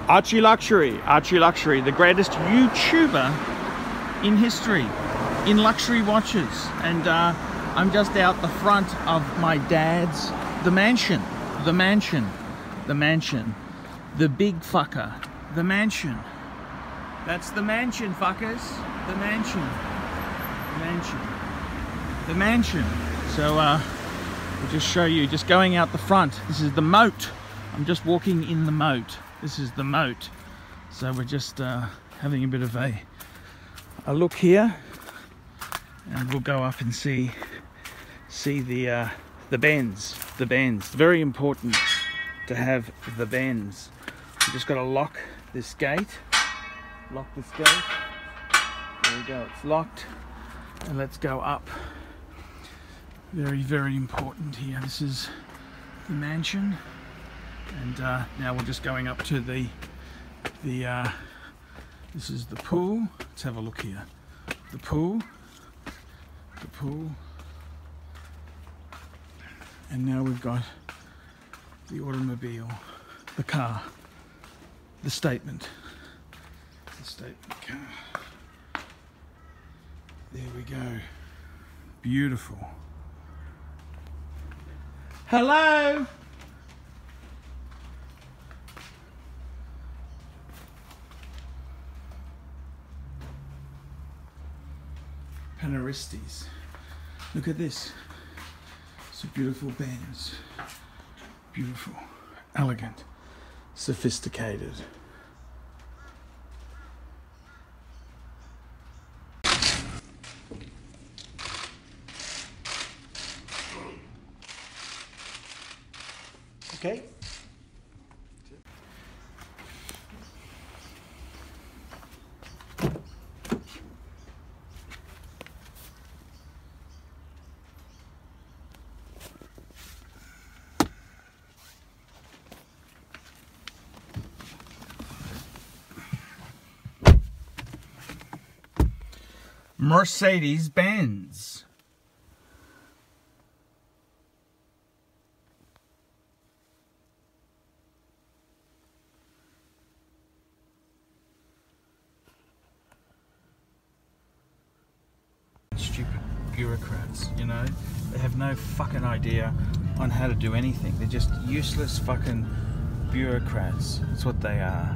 ArchieLuxury, the greatest YouTuber in history in luxury watches. And I'm just out the front of my dad's, the mansion, the big fucker, the mansion. That's the mansion, fuckers. The mansion. So we'll just show you, just going out the front. This is the moat. I'm just walking in the moat. This is the moat. So we're just having a bit of a look here, and we'll go up and see the bends. Very important to have the bends. We just got to lock this gate. There we go, it's locked. And let's go up. Very important here. This is the mansion, and now we're just going up to the this is the pool. Let's have a look here. The pool, and now we've got the automobile, the car, the statement car. There we go. Beautiful. Hello. Panoristes. Look at this. It's a beautiful Benz. Beautiful, elegant, sophisticated. Okay. Mercedes-Benz. Stupid bureaucrats, you know, they have no fucking idea on how to do anything. They're just useless fucking bureaucrats. That's what they are.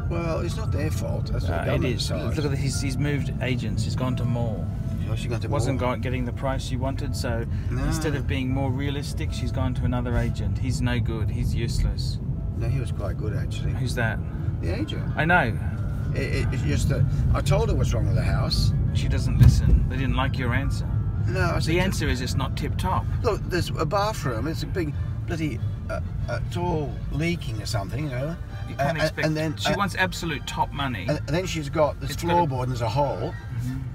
Well, it's not their fault. That's what the it is. decides. Look at he's moved agents. He's gone to more. Oh, she got to Wasn't more. Getting the price she wanted, so No. instead of being more realistic, she's gone to another agent. He's no good. He's useless. No, he was quite good actually. Who's that? The agent. I know. It's just that I told her what's wrong with the house. She doesn't listen. They didn't like your answer. No, I said The answer is it's not tip top. look, there's a bathroom. It's a big bloody. It's all leaking or something, you know. You can't expect. And then she wants absolute top money. And then she's got this floorboard and there's a hole.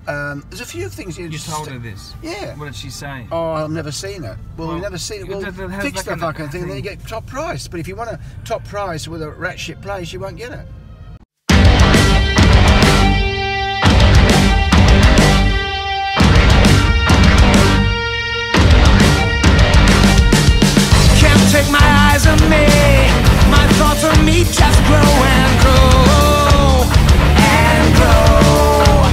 There's a few things You told her this. Yeah. What did she say? Oh, I've never seen it. Well, we've never seen it. Well, that has fix like the an- fucking thing and then you get top price. But if you want a top price with a rat shit place, you won't get it. Can't take my eyes on me. My thoughts on me just grow and grow and grow.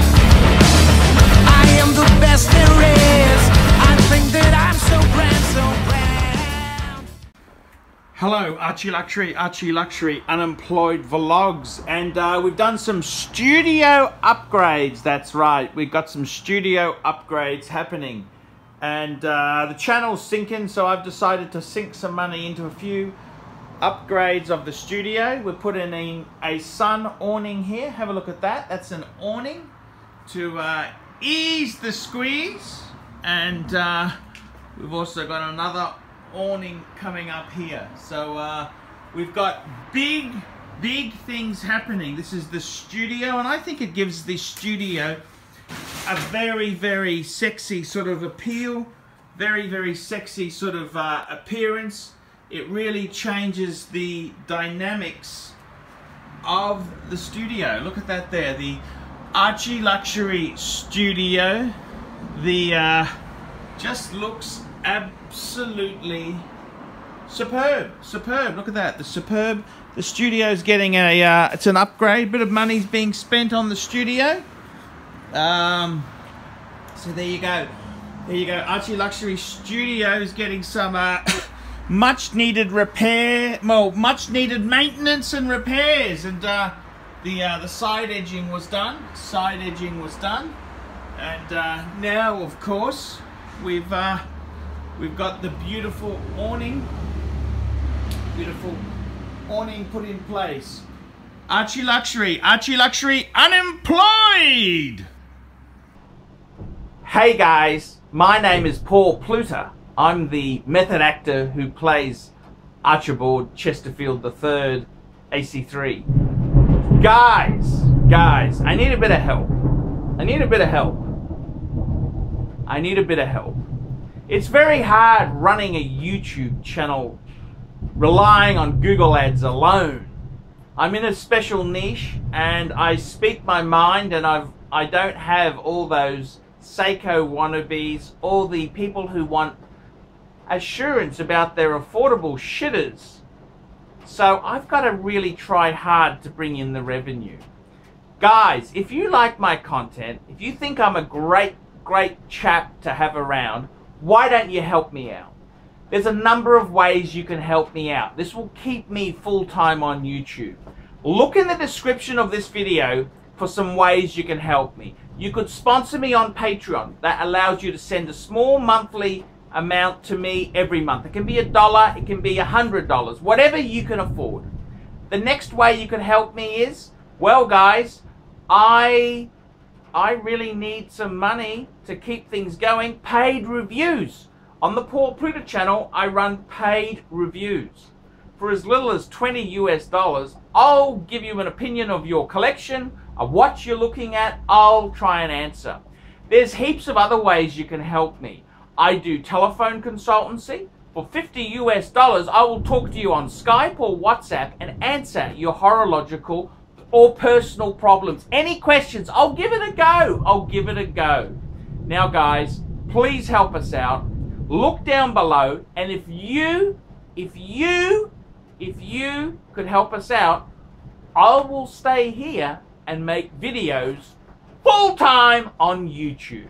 I am the best there is. I think that I'm so grand, so grand. Hello, ArchieLuxury Unemployed Vlogs, and we've done some studio upgrades. That's right, we've got some studio upgrades happening, and the channel's sinking, so I've decided to sink some money into a few upgrades of the studio. We're putting in a sun awning here. Have a look at that. That's an awning to ease the squeeze, and we've also got another awning coming up here. So we've got big things happening. This is the studio, and I think it gives the studio a very sexy sort of appeal, very sexy sort of appearance. It really changes the dynamics of the studio. Look at that there, the ArchieLuxury studio. The just looks absolutely Superb, superb. Look at that. The superb. The studio's getting a. It's an upgrade. Bit of money's being spent on the studio. So there you go. There you go. ArchieLuxury Studio's getting some much needed repair. Well, much needed maintenance and repairs. And the side edging was done. Side edging was done. And now, of course, we've got the beautiful awning. Beautiful awning put in place. ArchieLuxury, ArchieLuxury Unemployed! Hey guys, my name is Paul Pluter. I'm the method actor who plays Archibald Chesterfield III, AC3. Guys, I need a bit of help. I need a bit of help. I need a bit of help. It's very hard running a YouTube channel relying on Google Ads alone. I'm in a special niche and I speak my mind, and I don't have all those Seiko wannabes, all the people who want assurance about their affordable shitters. So I've got to really try hard to bring in the revenue. Guys, if you like my content, if you think I'm a great chap to have around, why don't you help me out? There's a number of ways you can help me out. This will keep me full-time on YouTube. Look in the description of this video for some ways you can help me. You could sponsor me on Patreon. That allows you to send a small monthly amount to me every month. It can be $1, it can be $100, whatever you can afford. The next way you can help me is, well guys, I really need some money to keep things going. Paid reviews. On the Paul Pluter channel, I run paid reviews. For as little as $20 US, I'll give you an opinion of your collection, of what you're looking at. I'll try and answer. There's heaps of other ways you can help me. I do telephone consultancy. For $50 US, I will talk to you on Skype or WhatsApp and answer your horological or personal problems. Any questions, I'll give it a go. I'll give it a go. Now guys, please help us out. Look down below, and if you could help us out, I will stay here and make videos full-time on YouTube.